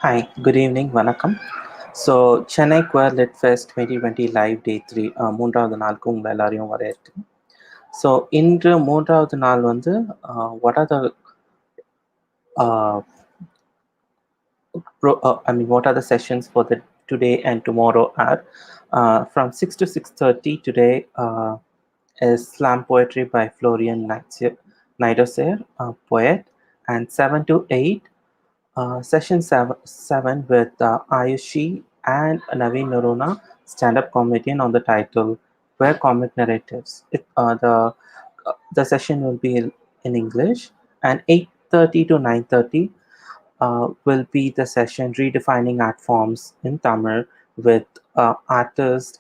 Hi, good evening, வணக்கம். So Chennai குவர் லிட்ஃபெஸ்ட் 2020 live டே 3 மூன்றாவது நாளுக்கு உங்களை எல்லாரையும் வரவேற்கு. ஸோ இன்று மூன்றாவது நாள் வந்து what are the what are the sessions for the today and tomorrow are from 6 to 6:30 today is slam poetry by Florian Niederseer, poet, and 7 to 8 session 7 with Aayushi and Navin Noronha, stand-up comedian on the title Where Comic Narratives. The session will be in English, and 8:30 to 9:30 will be the session Redefining Art Forms in Tamil with artist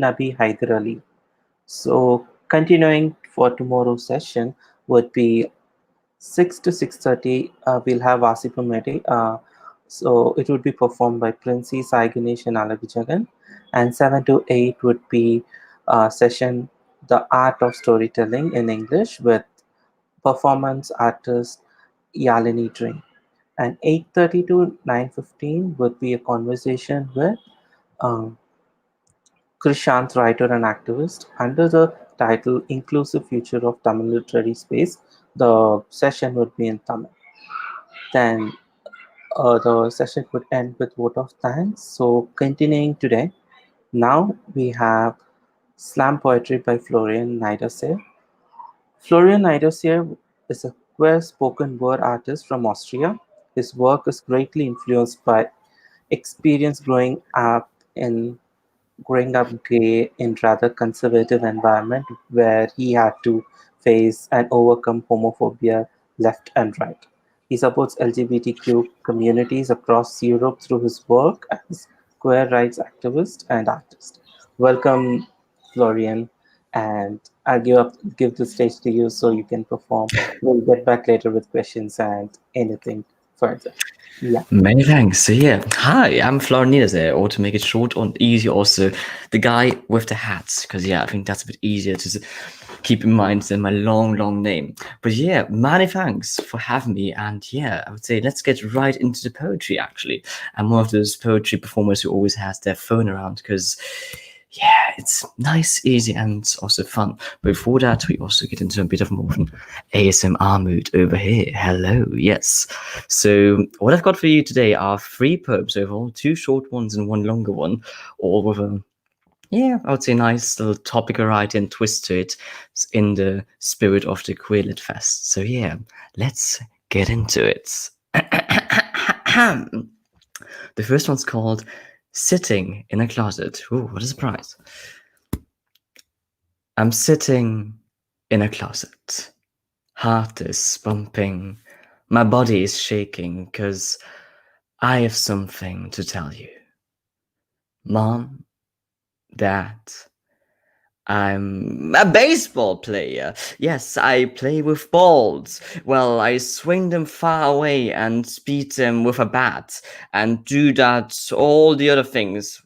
Nabi Haider. So continuing for tomorrow's session would be 6 to 6:30. We'll have Vaasippu Medai. So it would be performed by Princy, Sai Ganesh, and Jagad. And 7 to 8 would be session The Art of Storytelling in English with performance artist YaliniDream. And 8:30 to 9:15 would be a conversation with um, Kirisanth, writer and activist, under the title Inclusive Future of Tamil Literary Space. The session would be in Tamil. Then the session would end with vote of thanks. So continuing today, now we have slam poetry by Florian Niederseer. Florian Niederseer is a queer spoken word artist from Austria. His work is greatly influenced by experience in growing up gay in rather conservative environment where he had to face and overcome homophobia left and right. He supports LGBTQ communities across Europe through his work as queer rights activist and artist. Welcome, Florian, and give the stage to you so you can perform. We'll get back later with questions and anything further. Yeah. Many thanks. So yeah, hi, I'm Florian Niederseer, or to make it short and easy, also the guy with the hats, because yeah, I think that's a bit easier to keep in mind than my long name. But yeah, many thanks for having me, and yeah, I would say let's get right into the poetry. Actually, I'm one of those poetry performers who always has their phone around because yeah, it's nice, easy, and also fun. But before that, we also get into a bit of more of an ASMR mood over here. Hello, yes. So what I've got for you today are 3 poems overall, 2 short ones and 1 longer one, all with a I would say nice little topic variety and twist to it in the spirit of the Queer LitFest. So yeah, let's get into it. The first one's called Sitting in a Closet. Ooh, what a surprise. I'm sitting in a closet. Heart is pumping. My body is shaking because I have something to tell you. Mom, Dad, I'm a baseball player. Yes, I play with balls. Well, I swing them far away and beat them with a bat and do that all the other things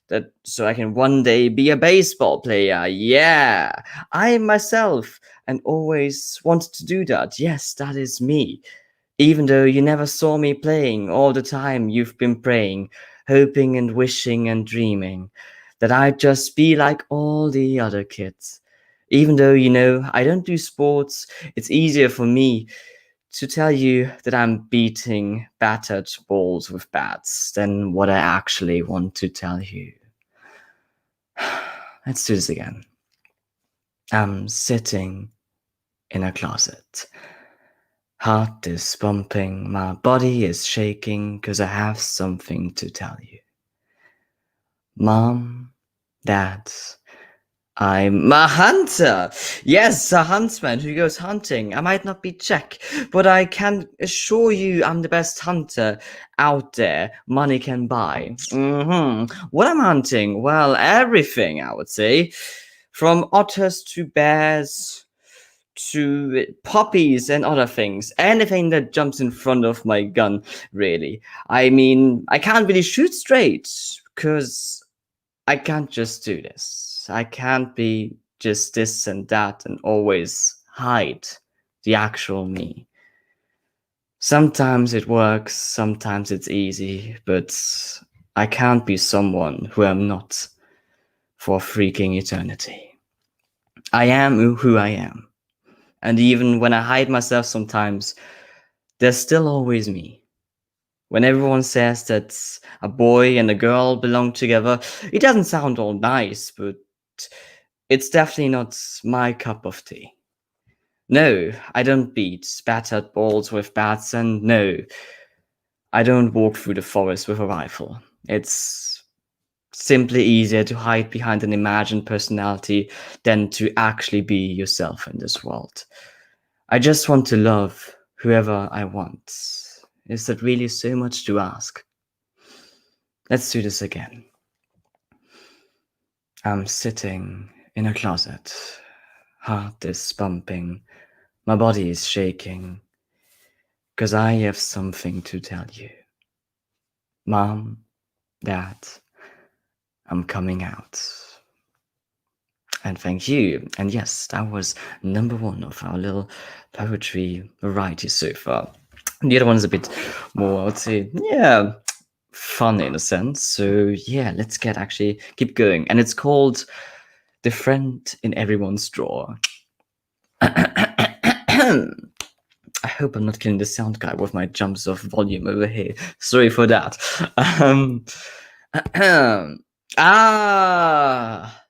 that so I can one day be a baseball player. Yeah, I myself and always wanted to do that. Yes, that is me. Even though you never saw me playing, all the time you've been praying, hoping and wishing and dreaming that I'd just be like all the other kids. Even though I don't do sports, it's easier for me to tell you that I'm beating battered balls with bats than what I actually want to tell you. Let's do this again. I'm sitting in a closet. Heart is pumping, my body is shaking, 'cause I have something to tell you. Mom, Dad, I'm a hunter. Yes, a huntsman who goes hunting. I might not be Czech, but I can assure you I'm the best hunter out there money can buy. What I'm hunting? Well, everything, I would say. From otters to bears to puppies and other things. Anything that jumps in front of my gun, really. I mean, I can't really shoot straight because I can't just do this. I can't be just this and that and always hide the actual me. Sometimes it works, sometimes it's easy, but I can't be someone who I'm not for freaking eternity. I am who I am. And even when I hide myself sometimes, there's still always me. When everyone says that a boy and a girl belong together, it doesn't sound all nice, but it's definitely not my cup of tea. No, I don't beat battered balls with bats, and no, I don't walk through the forest with a rifle. It's simply easier to hide behind an imagined personality than to actually be yourself in this world. I just want to love whoever I want. Is that really so much to ask? Let's do this again. I'm sitting in a closet. Heart is pumping. My body is shaking. 'Cause I have something to tell you. Mom, Dad, I'm coming out. And thank you. And yes, that was number one of our little poetry variety so far. The other one is a bit more, I would say, yeah, fun in a sense. So yeah, let's keep going. And it's called The Friend in Everyone's Drawer. I hope I'm not killing the sound guy with my jumps of volume over here. Sorry for that.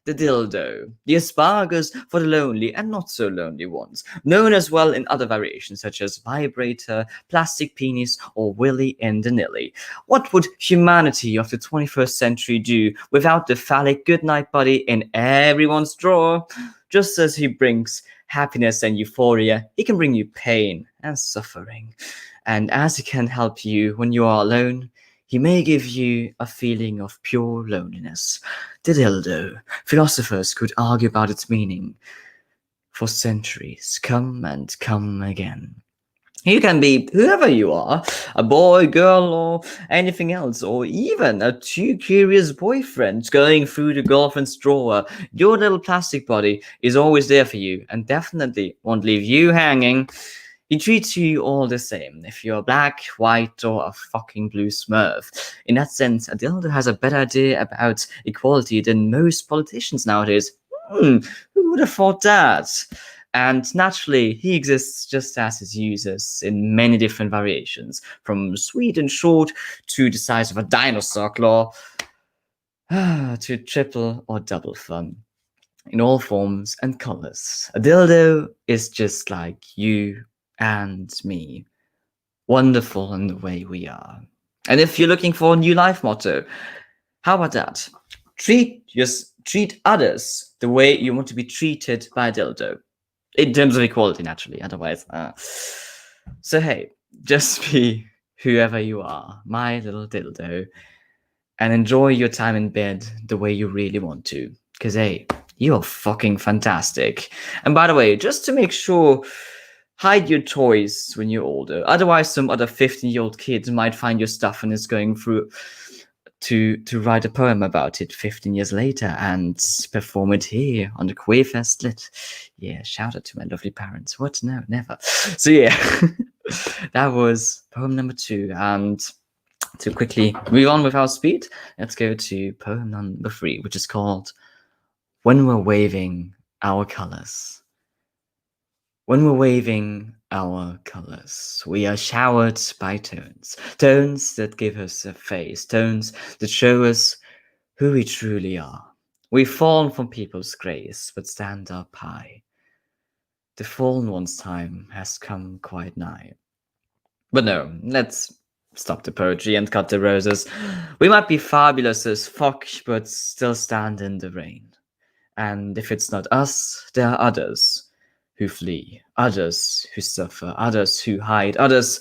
The dildo. The asparagus for the lonely and not so lonely ones. Known as well in other variations such as vibrator, plastic penis, or willy and the nilly. What would humanity of the 21st century do without the phallic goodnight buddy in everyone's drawer? Just as he brings happiness and euphoria, he can bring you pain and suffering. And as he can help you when you are alone, he may give you a feeling of pure loneliness. The dildo. Philosophers could argue about its meaning for centuries, come and come again. You can be whoever you are, a boy, girl, or anything else, or even a too curious boyfriend going through the girlfriend's drawer. Your little plastic body is always there for you and definitely won't leave you hanging. He treats you all the same, if you're black, white, or a fucking blue smurf. In that sense, a dildo has a better idea about equality than most politicians nowadays. Who would have thought that? And naturally, he exists just as his users in many different variations, from sweet and short to the size of a dinosaur claw, to triple or double fun, in all forms and colors. A dildo is just like you and me, wonderful in the way we are. And if you're looking for a new life motto, how about that? Treat others the way you want to be treated by a dildo. In terms of equality, naturally, otherwise. So hey, just be whoever you are, my little dildo, and enjoy your time in bed the way you really want to. Because hey, you're fucking fantastic. And by the way, just to make sure, hide your toys when you're older. Otherwise, some other 15-year-old kid might find your stuff and is going through to write a poem about it 15 years later and perform it here on the Queerfest Lit. Yeah, shout out to my lovely parents. What? No, never. So yeah, that was poem number 2. And to quickly move on with our speed, let's go to poem number 3, which is called When We're Waving Our Colors. When we're waving our colors, we are showered by tones. Tones that give us a face. Tones that show us who we truly are. We've fallen from people's grace, but stand up high. The fallen one's time has come quite nigh. But no, let's stop the poetry and cut the roses. We might be fabulous as fuck, but still stand in the rain. And if it's not us, there are others who flee, others who suffer, others who hide, others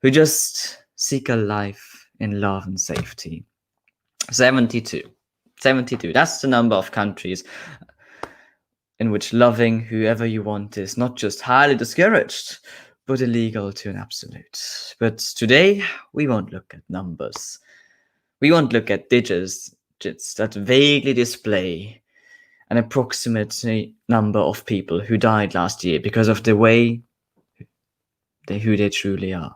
who just seek a life in love and safety. 72. 72. That's the number of countries in which loving whoever you want is not just highly discouraged, but illegal to an absolute. But today, we won't look at numbers. We won't look at digits that vaguely display an approximate number of people who died last year because of the way who they truly are.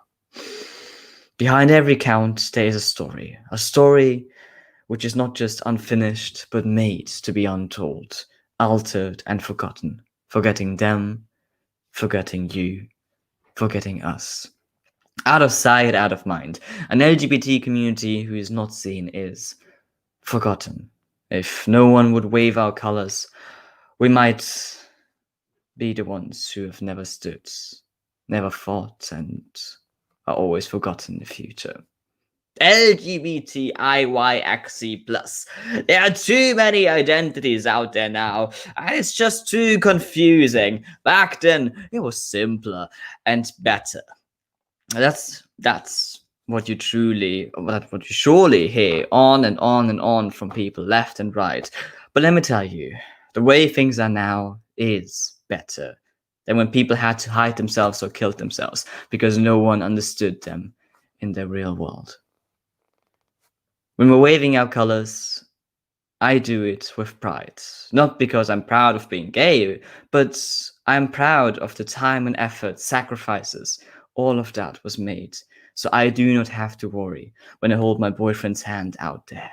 Behind every count, there is a story which is not just unfinished, but made to be untold, altered and forgotten, forgetting them, forgetting you, forgetting us. Out of sight, out of mind. An LGBT community who is not seen is forgotten. If no one would wave our colors, we might be the ones who have never stood, never fought, and are always forgotten in the future. LGBTIYXC+. There are too many identities out there now, and it's just too confusing. Back then, it was simpler and better. That's what you surely hear on and on and on from people left and right. But let me tell you, the way things are now is better than when people had to hide themselves or kill themselves because no one understood them in the real world. When we're waving our colors, I do it with pride. Not because I'm proud of being gay, but I'm proud of the time and effort, sacrifices, all of that was made. So I do not have to worry when I hold my boyfriend's hand out there.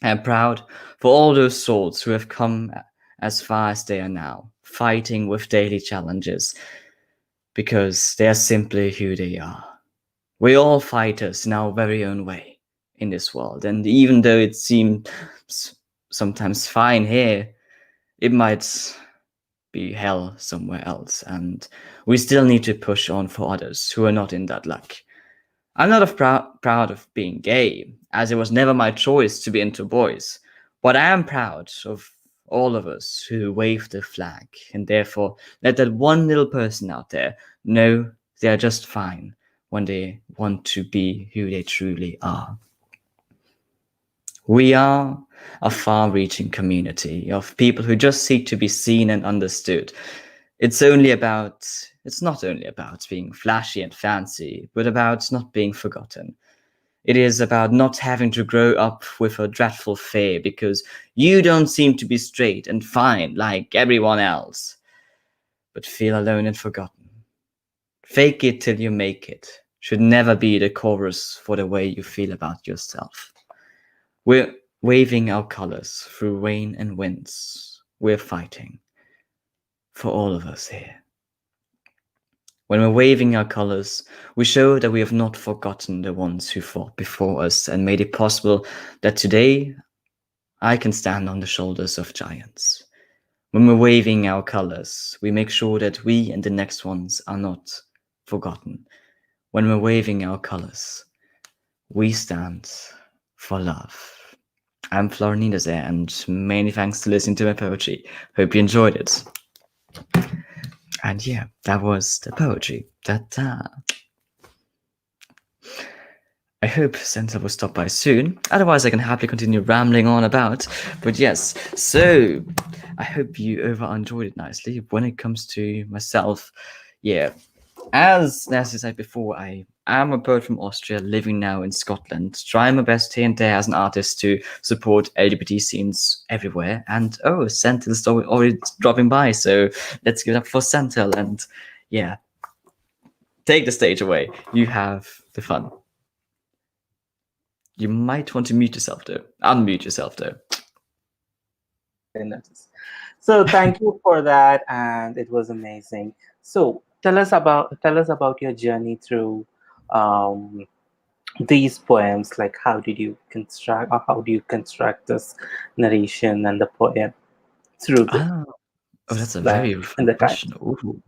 I'm proud for all those souls who have come as far as they are now, fighting with daily challenges, because they are simply who they are. We're all fighters in our very own way in this world, and even though it seems sometimes fine here, it might be hell somewhere else, and we still need to push on for others who are not in that luck. I'm not proud of being gay, as it was never my choice to be into boys, but I am proud of all of us who wave the flag, and therefore let that one little person out there know they are just fine when they want to be who they truly are. We are a far-reaching community of people who just seek to be seen and understood. It's not only about being flashy and fancy, but about not being forgotten. It is about not having to grow up with a dreadful fear because you don't seem to be straight and fine like everyone else, but feel alone and forgotten. Fake it till you make it should never be the chorus for the way you feel about yourself. We're waving our colors through rain and winds. We're fighting for all of us here. When we're waving our colors, we show that we have not forgotten the ones who fought before us and made it possible that today I can stand on the shoulders of giants. When we're waving our colors, we make sure that we and the next ones are not forgotten. When we're waving our colors, we stand for love. I'm Florian Niederseer, and many thanks to listening to my poetry. Hope you enjoyed it. And yeah, that was the poetry. Ta-ta. I hope Santa will stop by soon. Otherwise, I can happily continue rambling on about. But yes, so I hope you enjoyed it nicely. When it comes to myself, yeah, as Nancy said before, I am a poet from Austria, living now in Scotland, trying my best here and there as an artist to support LGBT scenes everywhere. And oh, Sentil is already dropping by, so let's give it up for Sentil. And yeah, take the stage away. You have the fun. You might want to mute yourself though. Unmute yourself though. So thank you for that, and it was amazing. So tell us about your journey through these poems. Like, how do you construct this narration and the poem through the that's a very refined in the question. Ooh.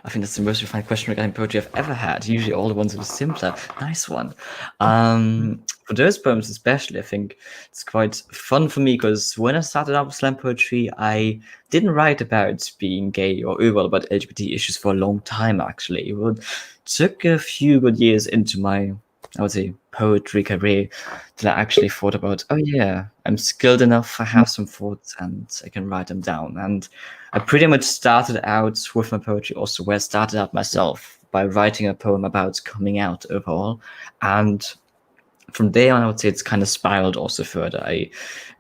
I think that's the most refined question regarding poetry I've ever had. Usually all the ones are simpler. Nice one. For those poems especially, I think it's quite fun for me because when I started out with slam poetry, I didn't write about being gay or overall about LGBT issues for a long time, actually. It took a few good years into my, I would say, poetry career till I actually thought about, oh yeah, I'm skilled enough, I have some thoughts and I can write them down. And I pretty much started out with my poetry also where I started out myself by writing a poem about coming out overall. And from there on, I would say it's kind of spiraled also further. I,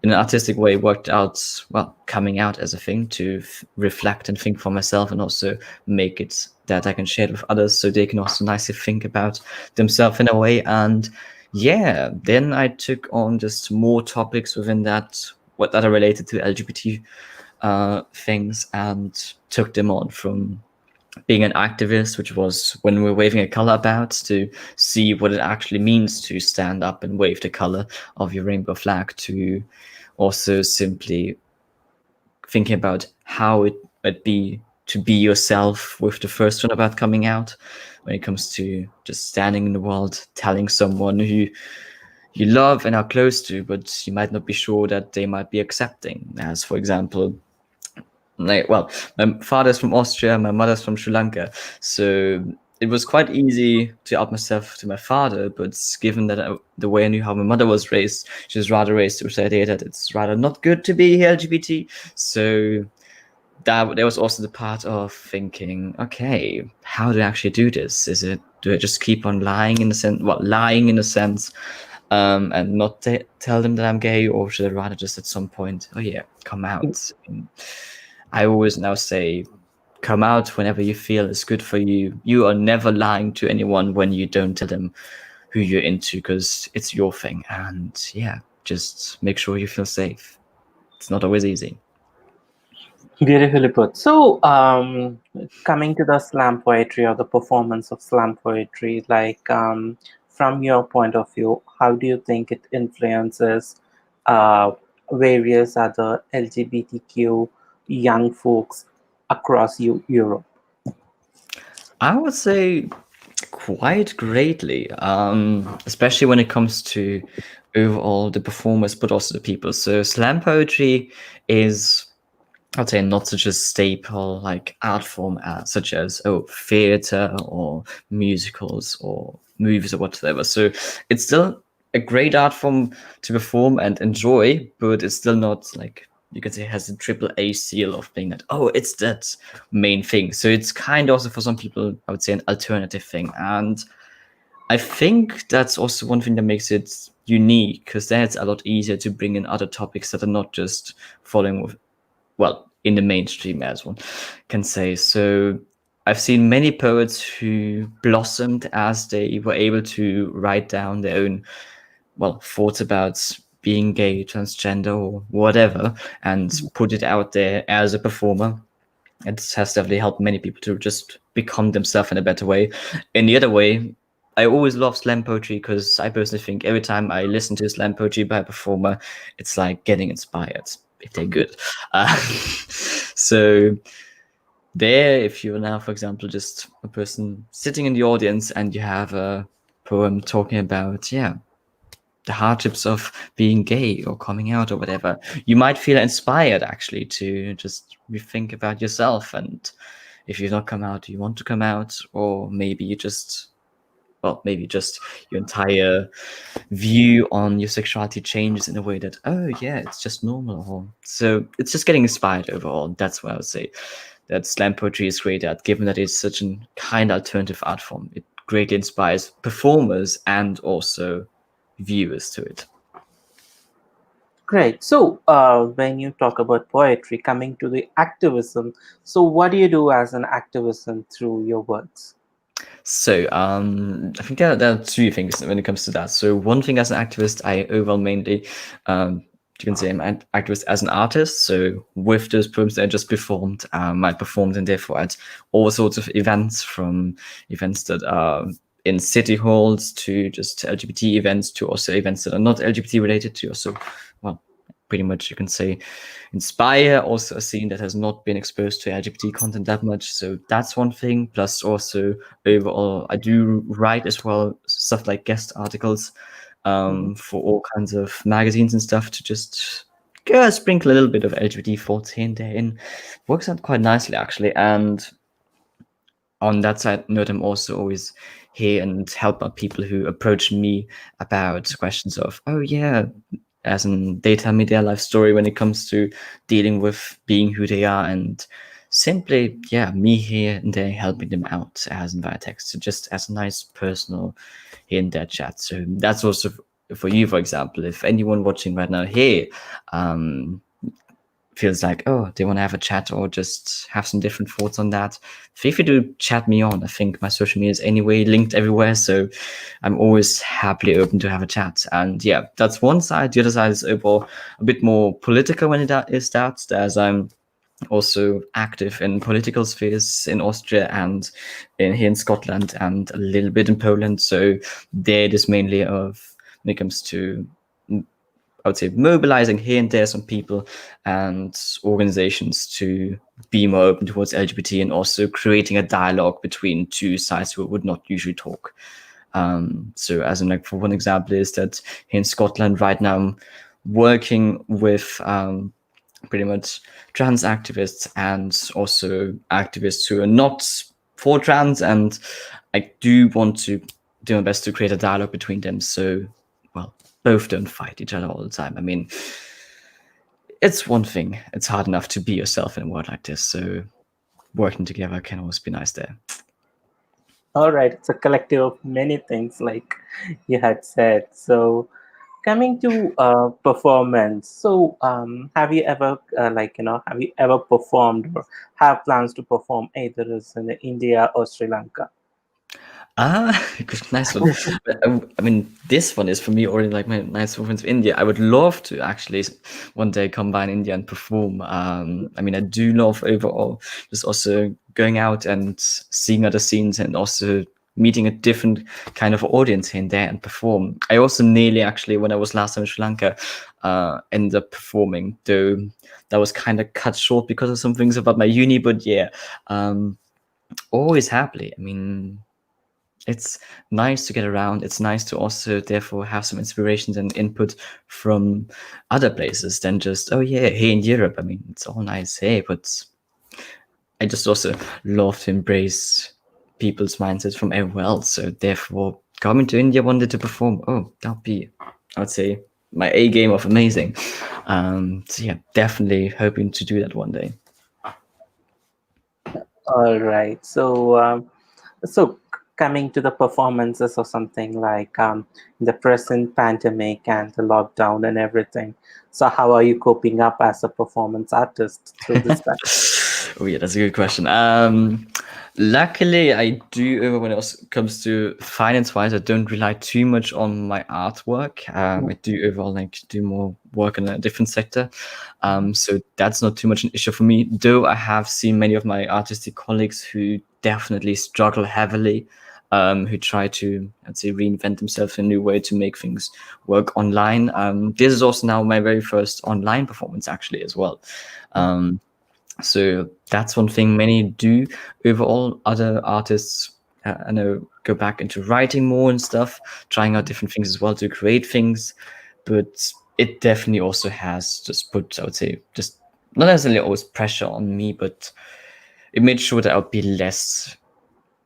in an artistic way, worked out, well, coming out as a thing to reflect and think for myself, and also make it that I can share it with others so they can also nicely think about themselves in a way. And yeah, then I took on just more topics within that, what that are related to LGBT things, and took them on from being an activist, which was when we're waving a color about, to see what it actually means to stand up and wave the color of your rainbow flag, to also simply thinking about how it'd be to be yourself with the first one about coming out, when it comes to just standing in the world, telling someone who you love and are close to, but you might not be sure that they might be accepting. As for example, like, well, my father's from Austria, my mother's from Sri Lanka, so it was quite easy to out myself to my father. But given that the way I knew how my mother was raised, she was rather raised to the idea that it's rather not good to be LGBT. So that there was also the part of thinking, okay, how do I actually do this? Do I just keep on lying in a sense, lying in a sense, and not tell them that I'm gay, or should I rather just at some point, oh yeah, come out? And I always now say, come out whenever you feel it's good for you. You are never lying to anyone when you don't tell them who you're into, because it's your thing. And yeah, just make sure you feel safe. It's not always easy. Beautifully put. So, coming to the slam poetry or the performance of slam poetry, like from your point of view, how do you think it influences uh, various other LGBTQ young folks across Europe? I would say quite greatly, especially when it comes to overall the performers, but also the people. So slam poetry is, I'd say, not such a staple like art form such as theater or musicals or movies or whatever. So it's still a great art form to perform and enjoy, but it's still not like, you could say, has a triple A seal of being that, oh, it's that main thing. So it's kind of also for some people, I would say, an alternative thing. And I think that's also one thing that makes it unique, because then it's a lot easier to bring in other topics that are not just following with, well, in the mainstream, as one can say. So I've seen many poets who blossomed as they were able to write down their own, well, thoughts about being gay, transgender, or whatever, and put it out there as a performer. It has definitely helped many people to just become themselves in a better way. In the other way, I always love slam poetry, because I personally think every time I listen to slam poetry by a performer, it's like getting inspired if they're good. So there, if you're now, for example, just a person sitting in the audience and you have a poem talking about, yeah, the hardships of being gay or coming out or whatever, you might feel inspired actually to just rethink about yourself. And if you've not come out, you want to come out, or maybe you just, well, maybe just your entire view on your sexuality changes in a way that, oh yeah, it's just normal. So it's just getting inspired overall. That's what I would say that slam poetry is great at, given that it's such a kind of alternative art form. It greatly inspires performers and also viewers to it. Great. So, when you talk about poetry, coming to the activism, so what do you do as an activism through your works? So I think there are two things when it comes to that. So one thing, as an activist, I overall mainly, you can say, I'm an activist as an artist. So with those poems that I just performed, I performed and therefore at all sorts of events, from events that are in city halls to just LGBT events, to also events that are not LGBT related, to also, well, pretty much you can say inspire also a scene that has not been exposed to LGBT content that much. So that's one thing. Plus also overall, I do write as well, stuff like guest articles for all kinds of magazines and stuff, to just sprinkle a little bit of LGBT thoughts here and there in. Works out quite nicely actually. And on that side note, I'm also always here and help out people who approach me about questions of, oh yeah, as in they tell me their life story when it comes to dealing with being who they are, and simply, yeah, me here and there helping them out as in via text. So just as a nice personal here and there chat. So that's also for you, for example, if anyone watching right now, hey, um, feels like, oh, they want to have a chat or just have some different thoughts on that, feel free to chat me on. I think my social media is anyway linked everywhere, so I'm always happily open to have a chat. And yeah, that's one side. The other side is overall a bit more political when it is that, as I'm also active in political spheres in Austria and here in Scotland and a little bit in Poland. So there it is mainly of when it comes to, I would say, mobilizing here and there some people and organizations to be more open towards LGBT, and also creating a dialogue between two sides who would not usually talk. So as in, like, for one example is that here in Scotland right now I'm working with pretty much trans activists and also activists who are not for trans, and I do want to do my best to create a dialogue between them, so, well, both don't fight each other all the time. I mean, it's one thing, it's hard enough to be yourself in a world like this, so working together can always be nice there. All right, it's a collective of many things, like you had said. So, coming to performance, so have you ever, have you ever performed or have plans to perform either as in India or Sri Lanka? Nice one. I mean, this one is for me already like my nice performance of India. I would love to actually one day combine India and perform. I mean, I do love overall just also going out and seeing other scenes and also meeting a different kind of audience here and there and perform. I also nearly actually, when I was last time in Sri Lanka, ended up performing, though that was kind of cut short because of some things about my uni. But yeah, always happily. I mean, it's nice to get around. It's nice to also therefore have some inspirations and input from other places than just, oh yeah, here in Europe. I mean, it's all nice here, but I just also love to embrace people's mindsets from everywhere else. So therefore, coming to India one day to perform, oh, that'll be, I would say, my A game of amazing. So yeah, definitely hoping to do that one day. All right. So, coming to the performances or something like the present pandemic and the lockdown and everything. So, how are you coping up as a performance artist through this time? Oh yeah, that's a good question. Luckily, I do. When it comes to finance-wise, I don't rely too much on my artwork. I do overall like do more work in a different sector, so that's not too much an issue for me. Though I have seen many of my artistic colleagues who definitely struggle heavily, who try to, I'd say, reinvent themselves in a new way to make things work online. This is also now my very first online performance, actually, as well. So that's one thing many do. Overall, other artists, I know, go back into writing more and stuff, trying out different things as well to create things. But it definitely also has just put, I would say, just not necessarily always pressure on me, but it made sure that I would be less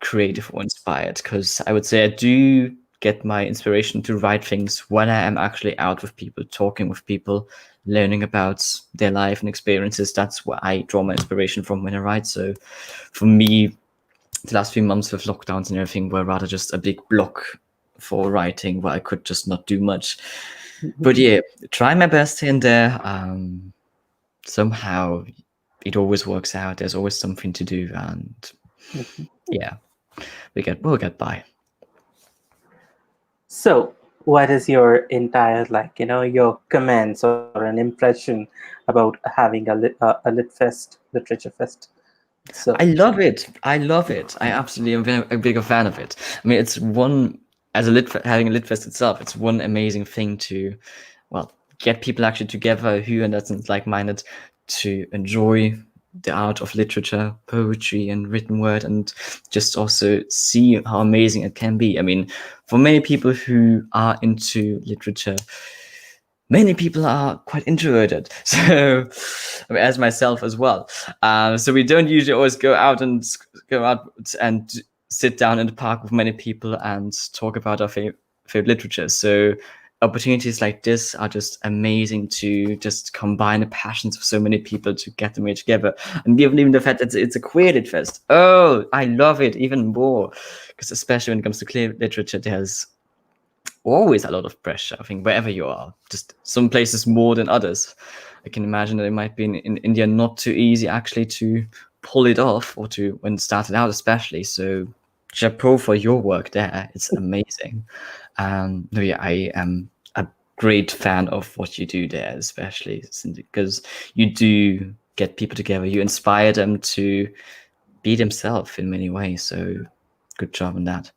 creative or inspired, because I would say I do get my inspiration to write things when I am actually out with people, talking with people, learning about their life and experiences. That's where I draw my inspiration from when I write. So for me, the last few months with lockdowns and everything were rather just a big block for writing where I could just not do much. But yeah, try my best here and there. Somehow it always works out. There's always something to do, and yeah, we'll get by. So, what is your entire your comments or an impression about having a lit fest, literature fest? So, I love it. I love it. I absolutely am a bigger fan of it. I mean, it's one, as a having a LitFest itself, it's one amazing thing to, well, get people actually together who are not like-minded to enjoy the art of literature, poetry, and written word, and just also see how amazing it can be. I mean, for many people who are into literature, many people are quite introverted, so I mean, as myself as well. So we don't usually always go out and sit down in the park with many people and talk about our favorite literature. So opportunities like this are just amazing to just combine the passions of so many people to get them here together. And given even the fact that it's a queer lit fest, oh, I love it even more, because especially when it comes to queer literature, there's always a lot of pressure. I think wherever you are, just some places more than others. I can imagine that it might be in India not too easy actually to pull it off, or to when it started out especially. So chapeau for your work there. It's amazing. No, yeah, I am a great fan of what you do there, especially because you do get people together. You inspire them to be themselves in many ways. So good job on that.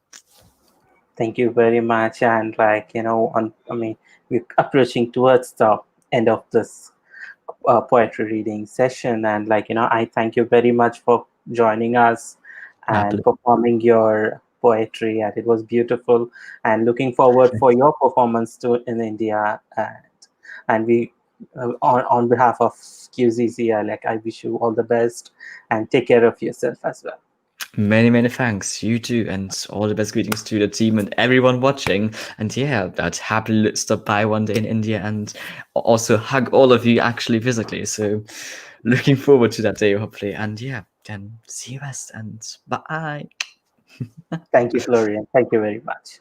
Thank you very much. And like, we're approaching towards the end of this poetry reading session. And like, I thank you very much for joining us and Happily. performing your poetry. And it was beautiful. And looking forward for your performance too in India. And we, on behalf of QZZ, like I wish you all the best and take care of yourself as well. Many, many thanks. You too. And all the best greetings to the team and everyone watching. And yeah, I'd happily stop by one day in India and also hug all of you actually physically. So looking forward to that day, hopefully. And yeah, then see you best and bye. Thank you, Florian. Thank you very much.